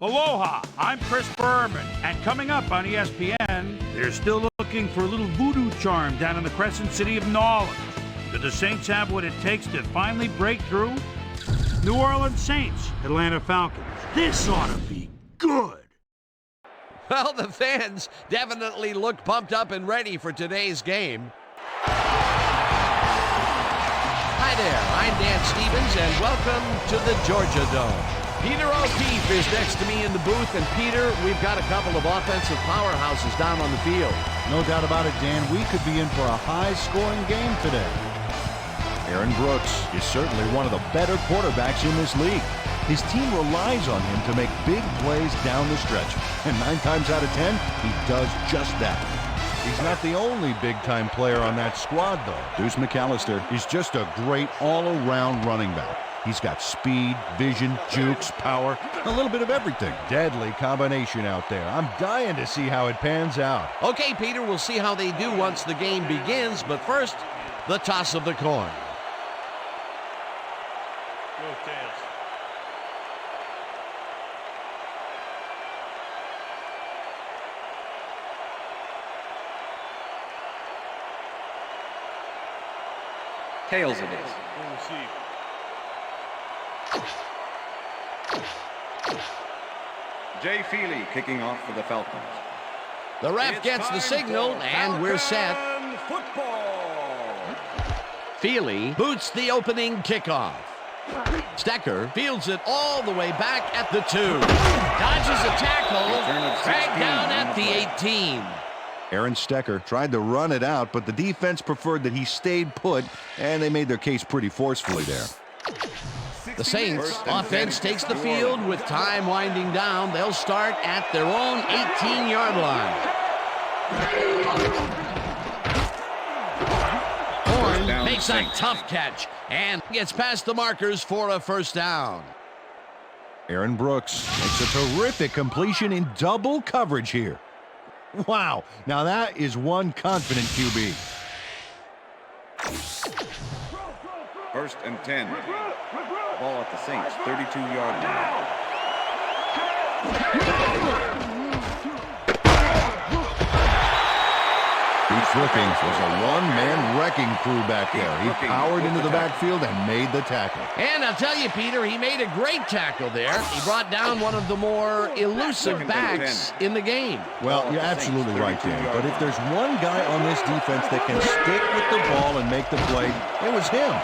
Aloha, I'm Chris Berman, and coming up on ESPN, they're still looking for a little voodoo charm down in the Crescent City of Knowledge. Do the Saints have what it takes to finally break through? New Orleans Saints, Atlanta Falcons. This ought to be good. Well, the fans definitely look pumped up and ready for today's game. Hi there, I'm Dan Stevens, and welcome to the Georgia Dome. Peter O'Keefe is next to me in the booth, and Peter, we've got a couple of offensive powerhouses down on the field. No doubt about it, Dan. We could be in for a high-scoring game today. Aaron Brooks is certainly one of the better quarterbacks in this league. His team relies on him to make big plays down the stretch, and 9 times out of 10, he does just that. He's not the only big-time player on that squad, though. Deuce McAllister is just a great all-around running back. He's got speed, vision, jukes, power, a little bit of everything. Deadly combination out there. I'm dying to see how it pans out. Okay, Peter, we'll see how they do once the game begins, but first, the toss of the coin. Go Tails. Tails it is. Jay Feely kicking off for the Falcons. The ref gets the signal, and we're set. Feely boots the opening kickoff. Stecker fields it all the way back at the 2. Dodges a tackle, dragged down at the 18. Aaron Stecker tried to run it out, but the defense preferred that he stayed put, and they made their case pretty forcefully there. The Saints offense takes the field with time winding down. They'll start at their own 18-yard line. Horn makes a tough catch and gets past the markers for a first down. Aaron Brooks makes a terrific completion in double coverage here. Wow, now that is one confident QB. 1st and 10. Ball at the Saints, 32-yard line. Pete Brookings was a one-man wrecking crew back there. He powered into the backfield and made the tackle. And I'll tell you, Peter, he made a great tackle there. He brought down one of the more elusive backs in the game. Well, you're absolutely right, Dan. But if there's one guy on this defense that can stick with the ball and make the play, it was him.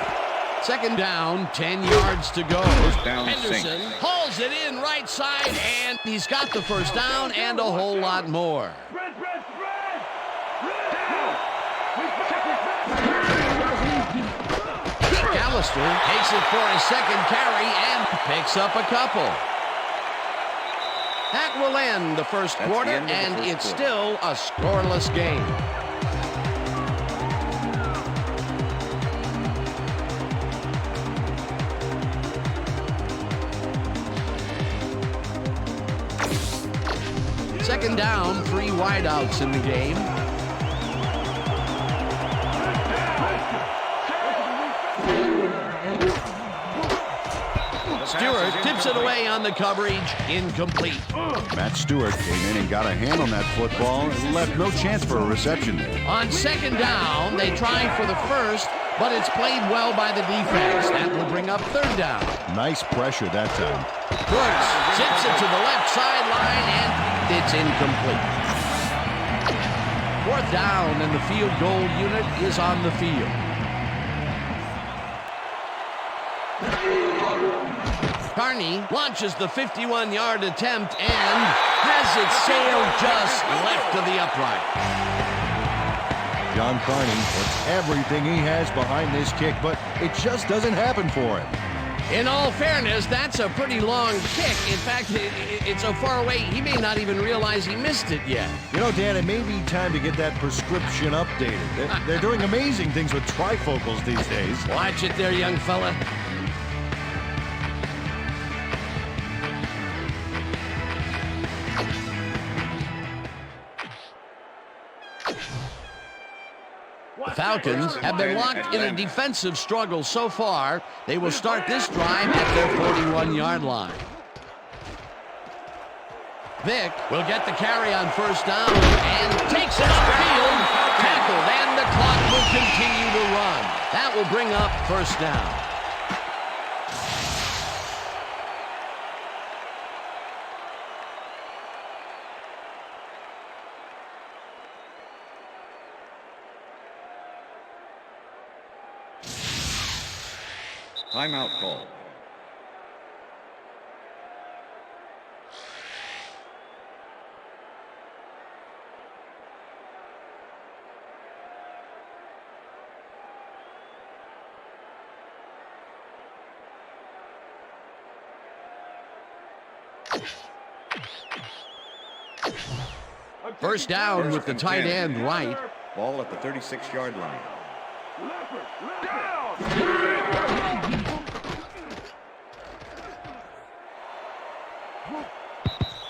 2nd down, 10 yards to go. Henderson hauls it in right side, and he's got the first down and a whole lot more. McAllister takes it for his 2nd carry and picks up a couple. That will end the first quarter, and it's still a scoreless game. Second down, 3 wideouts in the game. Stewart tips it away on the coverage, incomplete. Matt Stewart came in and got a hand on that football and left no chance for a reception there. On 2nd down, they try for the first, but it's played well by the defense. That will bring up 3rd down. Nice pressure that time. Brooks zips it to the left sideline, and it's incomplete. 4th down, and the field goal unit is on the field. Carney launches the 51-yard attempt and has it sailed just left of the upright. John Carney puts everything he has behind this kick, but it just doesn't happen for him. In all fairness, that's a pretty long kick. In fact, it's so far away, he may not even realize he missed it yet. You know, Dan, it may be time to get that prescription updated. They're doing amazing things with trifocals these days. Watch it there, young fella. The Falcons have been locked in a defensive struggle so far. They will start this drive at their 41-yard line. Vick will get the carry on first down and takes it upfield. Tackled, and the clock will continue to run. That will bring up first down. Timeout call. First down with the tight end right. Ball at the 36-yard line.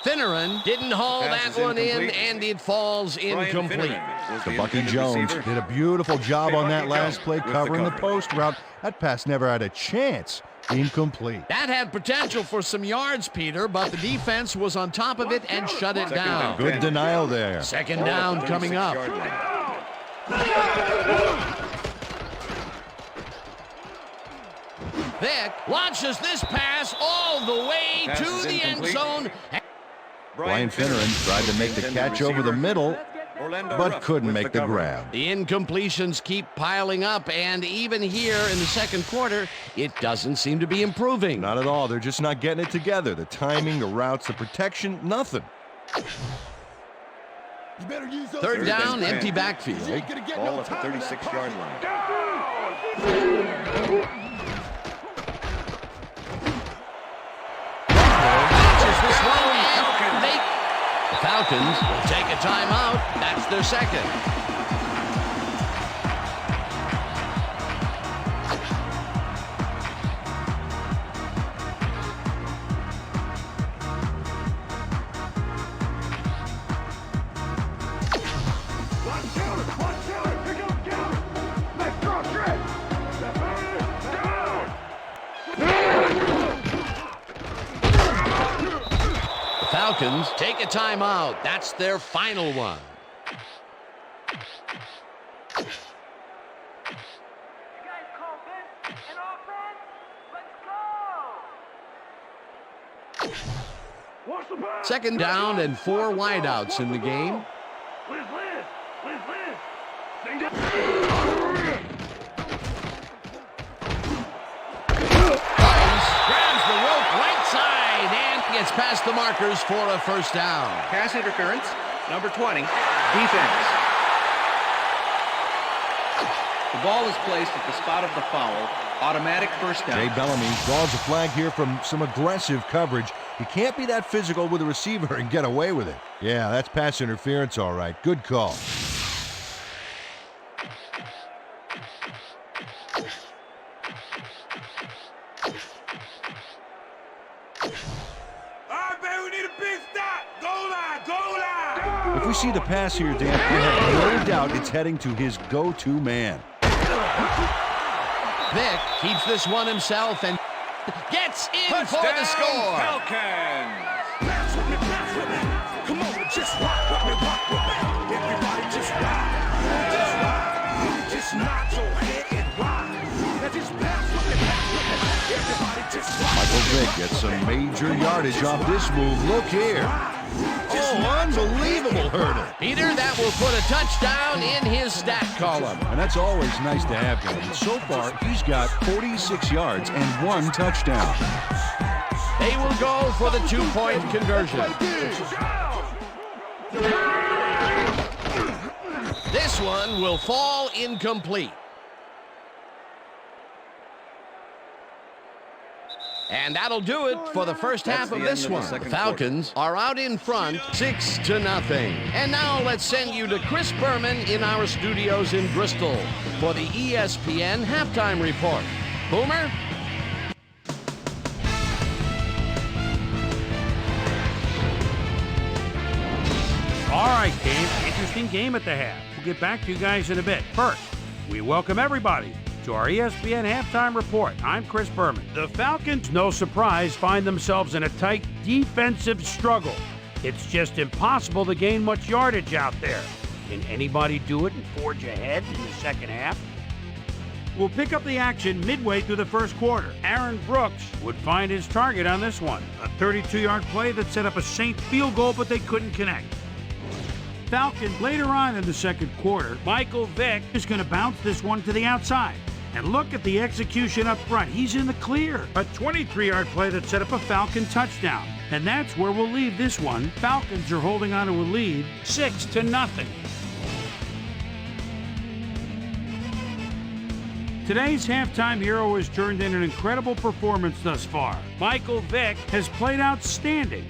Finneran didn't haul Pass that is one in, incomplete. and it falls incomplete. The Bucky Jones did a beautiful job on that last play covering the post route. That pass never had a chance. Incomplete. That had potential for some yards, Peter, but the defense was on top of it and shut it down. Good denial there. Second down coming up. Vick launches this pass all the way Pass to is the end incomplete. zone. Brian Finneran tried to make the catch over the middle, but couldn't make the grab. The incompletions keep piling up, and even here in the second quarter, it doesn't seem to be improving. Not at all. They're just not getting it together. The timing, the routes, the protection, nothing. Third down, empty backfield. Ball at the 36-yard line. Launches this one, and the Falcons will take a timeout. That's their second. Falcons take a timeout. That's their final one. Second down and 4 wideouts in the game. Grabs the rope right side and gets past the markers for a first down. Pass interference, number 20, defense. The ball is placed at the spot of the foul. Automatic first down. Jay Bellamy draws a flag here from some aggressive coverage. You can't be that physical with a receiver and get away with it. Yeah, that's pass interference, all right. Good call. If we see the pass here, Dan, we have no doubt it's heading to his go-to man. Vick keeps this one himself and gets in for the score. Falcons. Come on, just rock with me, everybody just ride. Just nod your head and ride. Now just pass with me, everybody just ride. Michael Vick gets some major yardage off this move. Look here. Oh, unbelievable hurdle. Peter, that will put a touchdown in his stat column. And that's always nice to have him. And so far, he's got 46 yards and 1 touchdown. They will go for the 2-point conversion. This one will fall incomplete. And that'll do it for the first half of this one. The Falcons are out in front 6-0. And now let's send you to Chris Berman in our studios in Bristol for the ESPN halftime report. Boomer? All right, Dave. Interesting game at the half. We'll get back to you guys in a bit. First, we welcome everybody to our ESPN halftime report. I'm Chris Berman. The Falcons, no surprise, find themselves in a tight defensive struggle. It's just impossible to gain much yardage out there. Can anybody do it and forge ahead in the second half? We'll pick up the action midway through the first quarter. Aaron Brooks would find his target on this one. A 32-yard play that set up a Saint field goal, but they couldn't connect. Falcons later on in the second quarter, Michael Vick is going to bounce this one to the outside. And look at the execution up front. He's in the clear. A 23-yard play that set up a Falcon touchdown. And that's where we'll leave this one. Falcons are holding on to a lead, 6-0. Today's halftime hero has turned in an incredible performance thus far. Michael Vick has played outstanding.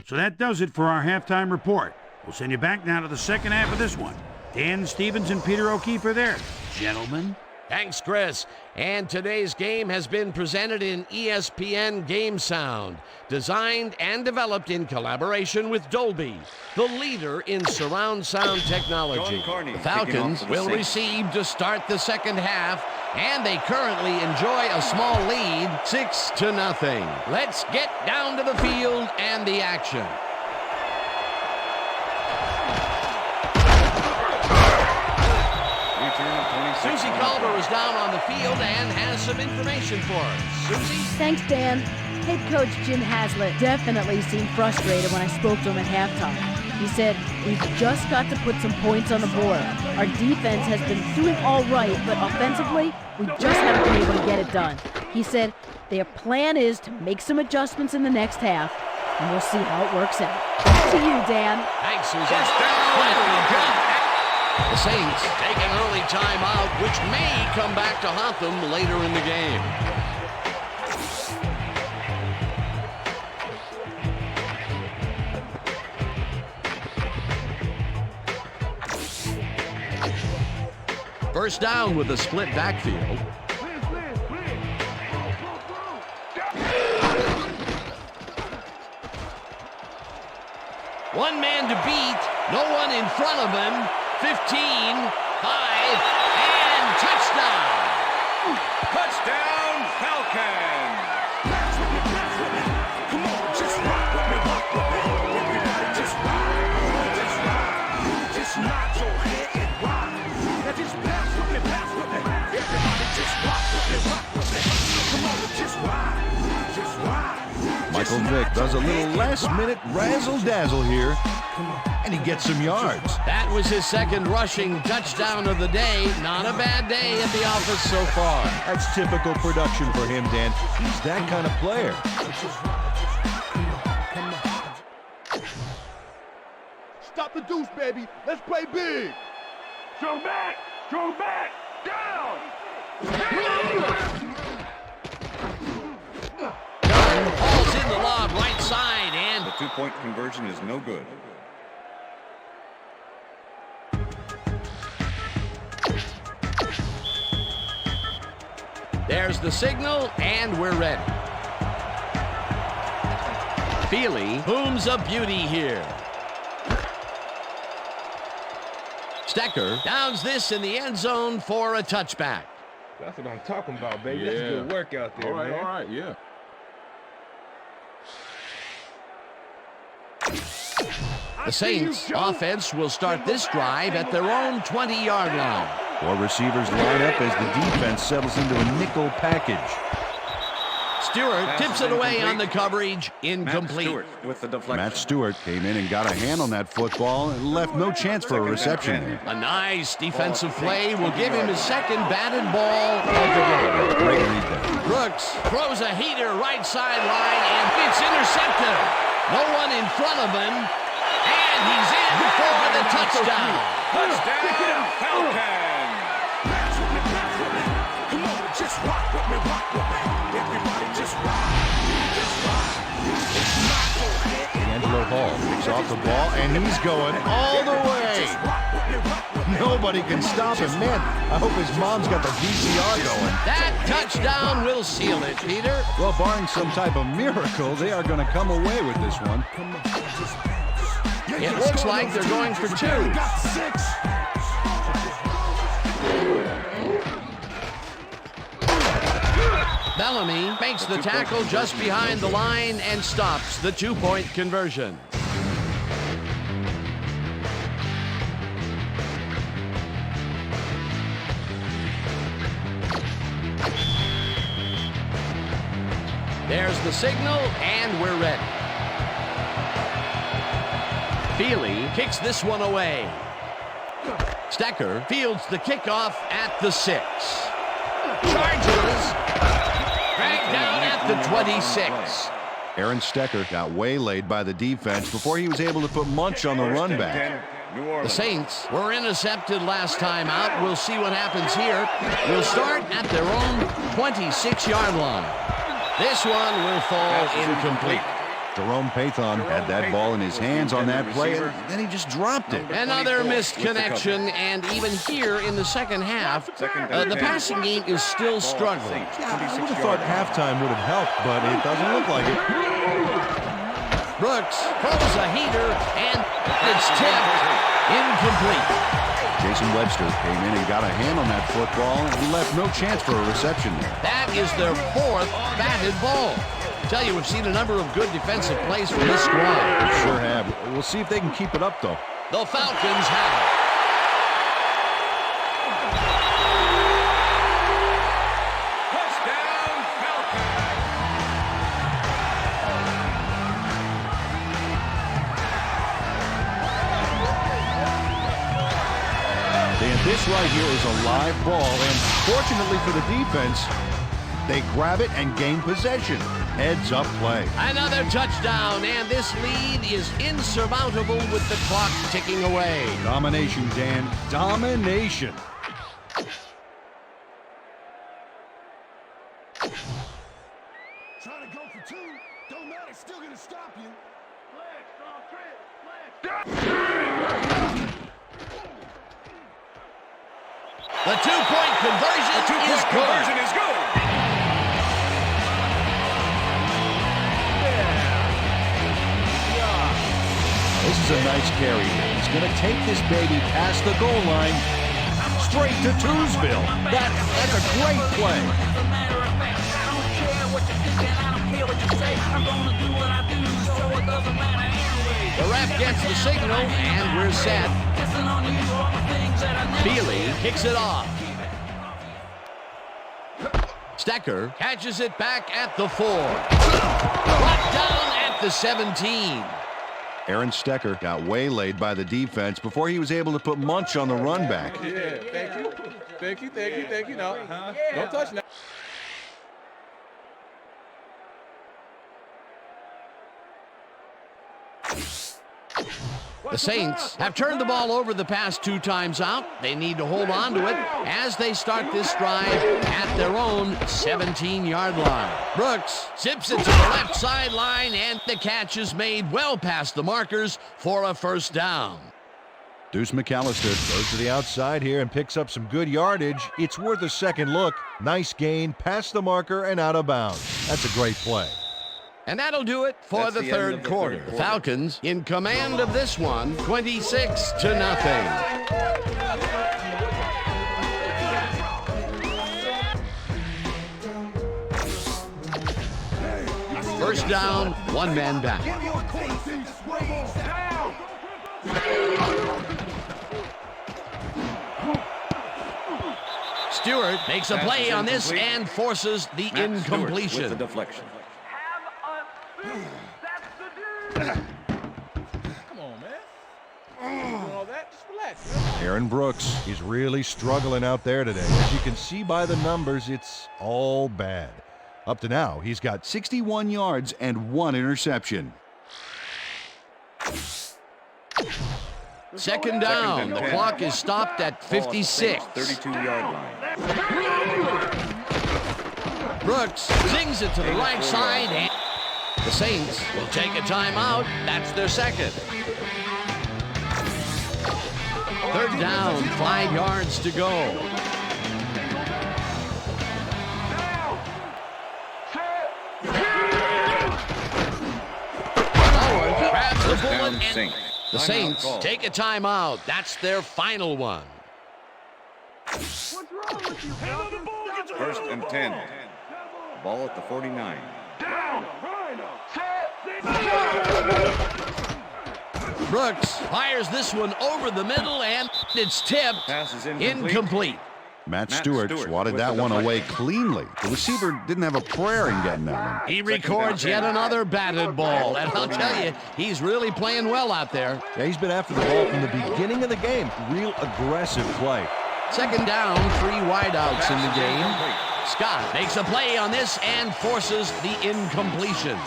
So that does it for our halftime report. We'll send you back now to the second half of this one. Dan Stevens and Peter O'Keefe are there. Gentlemen. Thanks, Chris. And today's game has been presented in ESPN Game Sound, designed and developed in collaboration with Dolby, the leader in surround sound technology. The Falcons will receive to start the second half, and they currently enjoy a small lead, 6-0. Let's get down to the field and the action. Susie Culver is down on the field and has some information for us. Susie? Thanks, Dan. Head coach Jim Haslett definitely seemed frustrated when I spoke to him at halftime. He said, "We've just got to put some points on the board. Our defense has been doing all right, but offensively, we just haven't been able to get it done." He said, "Their plan is to make some adjustments in the next half, and we'll see how it works out." Back to you, Dan. Thanks, Susie. The Saints take an early timeout, which may come back to haunt them later in the game. First down with a split backfield. One man to beat, no one in front of him. 15, 5, and touchdown! Touchdown, Falcons! Come on, just rock with me, rock with me. Everybody just ride. Just nod your head and ride. Now just pass with me, pass with me. Everybody just rock with me, rock with me. Come on, just ride, just ride. Michael Vick does a little last-minute razzle-dazzle here, and he gets some yards. That was his second rushing touchdown of the day. Not a bad day at the office so far. That's typical production for him, Dan. He's that kind of player. Stop the deuce, baby. Let's play big. Throw back, down. Ball's in the lob, right side, and The two-point conversion is no good. there's the signal, and we're ready. Feely booms a beauty here. Stecker downs this in the end zone for a touchback. That's what I'm talking about, baby. That's good work out there, man. All right, yeah. The Saints offense will start this drive at their own 20-yard line. 4 receivers line up as the defense settles into a nickel package. Stewart tips it away on the coverage, incomplete. Matt Stewart with the deflection. Matt Stewart came in and got a hand on that football and left no chance for a reception there. A nice defensive play will give him his second batted ball of the game. Great read there. Brooks throws a heater right sideline, and it's intercepted. No one in front of him, and he's in for the touchdown. Touchdown, Falcons! Come on, just rock with me, rock with me. Everybody just ride, just ride. Just knock your head and Angelo Hall picks off the ball, and he's going all the way. Nobody can stop him. Man, I hope his mom's got the VCR going. That touchdown will seal it, Peter. Well, barring some type of miracle, they are going to come away with this one. It looks like they're going for 2. Bellamy makes the tackle just behind the line and stops the 2-point conversion. There's the signal, and we're ready. Feely kicks this one away. Stecker fields the kickoff at the 6. Chargers dragged down at the 26. Aaron Stecker got waylaid by the defense before he was able to put Munch on the run back. The Saints were intercepted last time out. We'll see what happens here. We'll start at their own 26-yard line. This one will fall incomplete. Jerome Pathon had that ball in his hands on that play, and then he just dropped it. Another missed connection, and even here in the second half, the passing game is still struggling. I would have thought halftime would have helped, but it doesn't look like it. Brooks throws a heater, and it's tipped. Incomplete. Jason Webster came in and got a hand on that football, and he left no chance for a reception there. That is their 4th batted ball. Tell you, we've seen a number of good defensive plays from this squad. Sure have. We'll see if they can keep it up, though. The Falcons have it. Touchdown, Falcons. And this right here is a live ball, and fortunately for the defense, they grab it and gain possession. Heads up play. Another touchdown, and this lead is insurmountable with the clock ticking away. Domination, Dan. Domination. Trying to go for 2. Don't matter. Still going to stop you. The two-point conversion is good. This is a nice carry. He's going to take this baby past the goal line, straight to Twosville. That's a great play. The ref gets the signal, and we're set. Feely kicks it off. Stecker catches it back at the 4. Brought down at the 17. Aaron Stecker got waylaid by the defense before he was able to put Munch on the run back. Yeah, thank you. No, don't touch now. The Saints have turned the ball over the past 2 times out. They need to hold on to it as they start this drive at their own 17-yard line. Brooks zips it to the left sideline, and the catch is made well past the markers for a first down. Deuce McAllister goes to the outside here and picks up some good yardage. It's worth a second look. Nice gain, past the marker and out of bounds. That's a great play. And that'll do it for the third quarter. Falcons in command of this one, 26-0. First down, 1 man back. Stewart makes a play on this and forces the incompletion. With the deflection. Come on, man. Doing all that? Just relax. Aaron Brooks is really struggling out there today. As you can see by the numbers, it's all bad. Up to now, he's got 61 yards and 1 interception. Second down. The clock is stopped at 56. 32-yard line. Brooks zings it to the right side, and the Saints will take a timeout. That's their second. Third down, 5 yards to go. Howard grabs the bullet, and the Saints take a timeout. That's their final one. First and 10. Ball at the 49. Brooks fires this one over the middle, and it's tipped. Pass is incomplete. Matt Stewart swatted that one away cleanly. The receiver didn't have a prayer in getting that one. He records yet another batted ball, and I'll tell you, he's really playing well out there. Yeah, he's been after the ball from the beginning of the game. Real aggressive play. Second down, 3 wideouts in the game. Scott makes a play on this and forces the incompletion.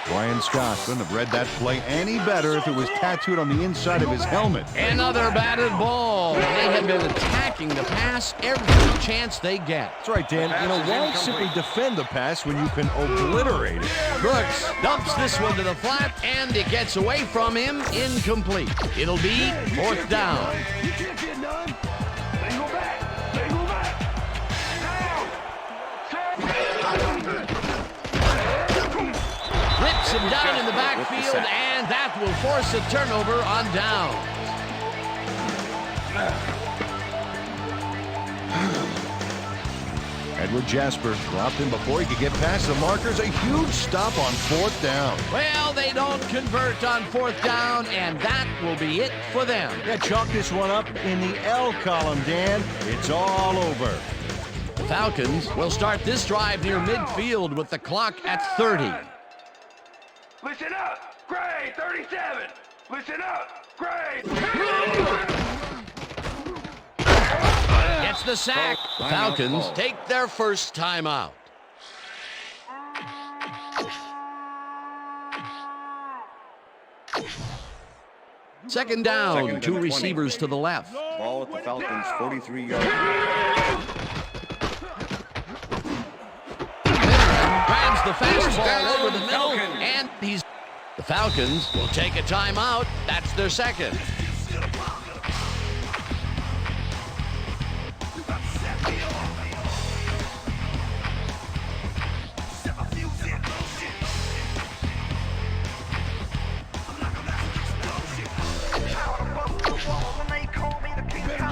Brian Scott couldn't have read that play any better if it was tattooed on the inside of his helmet. Another batted ball. They have been attacking the pass every chance they get. That's right, Dan. You know, why simply defend the pass when you can obliterate it? Brooks dumps this one to the flat, and it gets away from him, incomplete. It'll be 4th down. You can't get none. They go back. They go back. Rips him down in the backfield, and that will force a turnover on down. Edward Jasper dropped him before he could get past the markers. A huge stop on 4th down. Well, they don't convert on 4th down, and that will be it for them. Yeah, chalk this one up in the L column, Dan. It's all over. The Falcons will start this drive near midfield with the clock at 30. Listen up. Grade 37. Listen up. Grade. Gets the sack. The Falcons take their first timeout. Second down, 2 receivers to the left. Ball at the Falcons' 43-yard line. Grabs the fastball over the middle, and the Falcons will take a timeout. That's their second.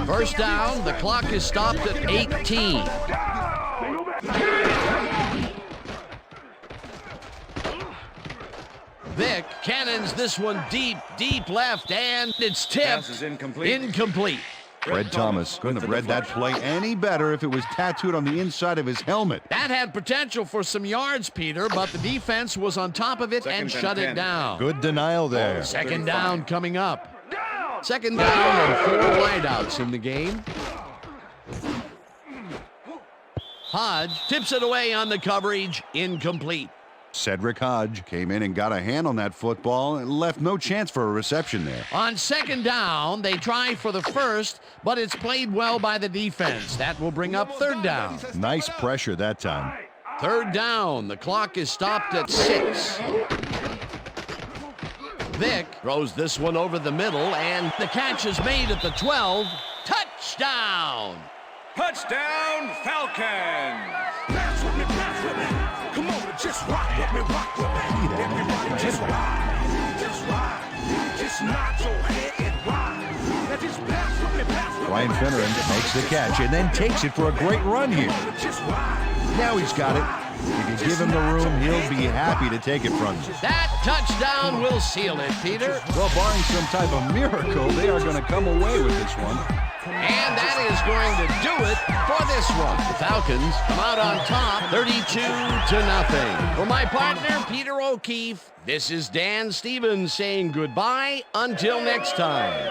First down, the clock is stopped at 18. Vick cannons this one deep left, and it's tipped. Incomplete. Fred Thomas couldn't have read that play any better if it was tattooed on the inside of his helmet. That had potential for some yards, Peter, but the defense was on top of it and shut it down. Good denial there. Second down coming up. Second down and 4 wideouts in the game. Hodge tips it away on the coverage, incomplete. Cedric Hodge came in and got a hand on that football and left no chance for a reception there. On second down, they try for the first, but it's played well by the defense. That will bring up 3rd down. Nice pressure that time. 3rd down, the clock is stopped at 6. Vick throws this one over the middle, and the catch is made at the 12. Touchdown! Touchdown, Falcons! Pass with me, pass with me. Come on, just rock with me, rock with me. Everybody just ride, just ride. Just nod your head and ride. Now just pass with me, pass with me. Ryan Finneran makes the catch and then takes it for a great run here. Just ride. Now he's got it. If you give him the room, he'll be happy to take it from you. That touchdown will seal it, Peter. Well, barring some type of miracle, they are going to come away with this one. And that is going to do it for this one. The Falcons come out on top, 32-0. For my partner, Peter O'Keefe, this is Dan Stevens saying goodbye until next time.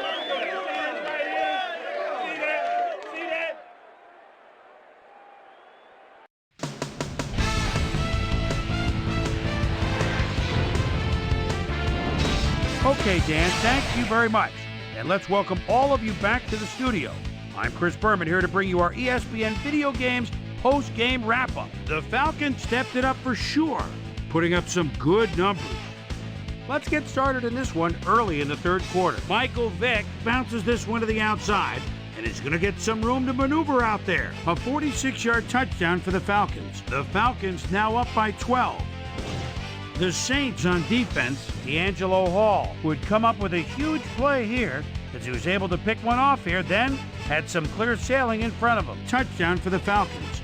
Okay, Dan, thank you very much. And let's welcome all of you back to the studio. I'm Chris Berman here to bring you our ESPN Video Games post-game wrap-up. The Falcons stepped it up for sure, putting up some good numbers. Let's get started in this one early in the 3rd quarter. Michael Vick bounces this one to the outside, and is going to get some room to maneuver out there. A 46-yard touchdown for the Falcons. The Falcons now up by 12. The Saints on defense, D'Angelo Hall, would come up with a huge play here as he was able to pick one off here, then had some clear sailing in front of him. Touchdown for the Falcons.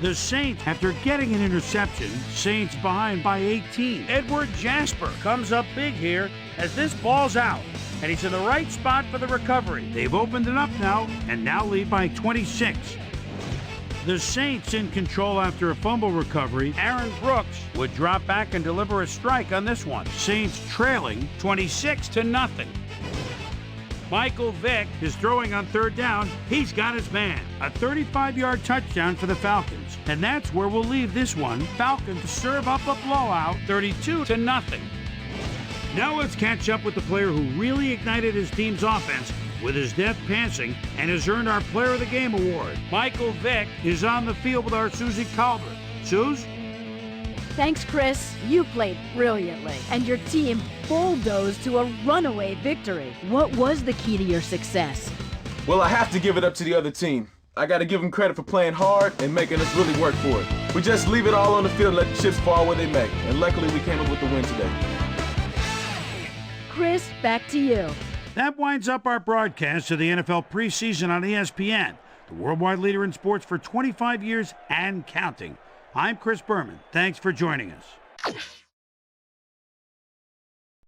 The Saints, after getting an interception, Saints behind by 18. Edward Jasper comes up big here as this ball's out. and he's in the right spot for the recovery. They've opened it up now, and now lead by 26. The Saints in control after a fumble recovery. Aaron Brooks would drop back and deliver a strike on this one. Saints trailing 26-0. Michael Vick is throwing on third down. He's got his man. A 35-yard touchdown for the Falcons. And that's where we'll leave this one. Falcons serve up a blowout, 32-0. Now let's catch up with the player who really ignited his team's offense with his deft passing and has earned our Player of the Game award. Michael Vick is on the field with our Susie Calvert. Suze? Thanks, Chris. You played brilliantly, and your team bulldozed to a runaway victory. What was the key to your success? Well, I have to give it up to the other team. I got to give them credit for playing hard and making us really work for it. We just leave it all on the field and let the chips fall where they may. And luckily, we came up with the win today. Chris, back to you. That winds up our broadcast of the NFL preseason on ESPN, the worldwide leader in sports for 25 years and counting. I'm Chris Berman. Thanks for joining us.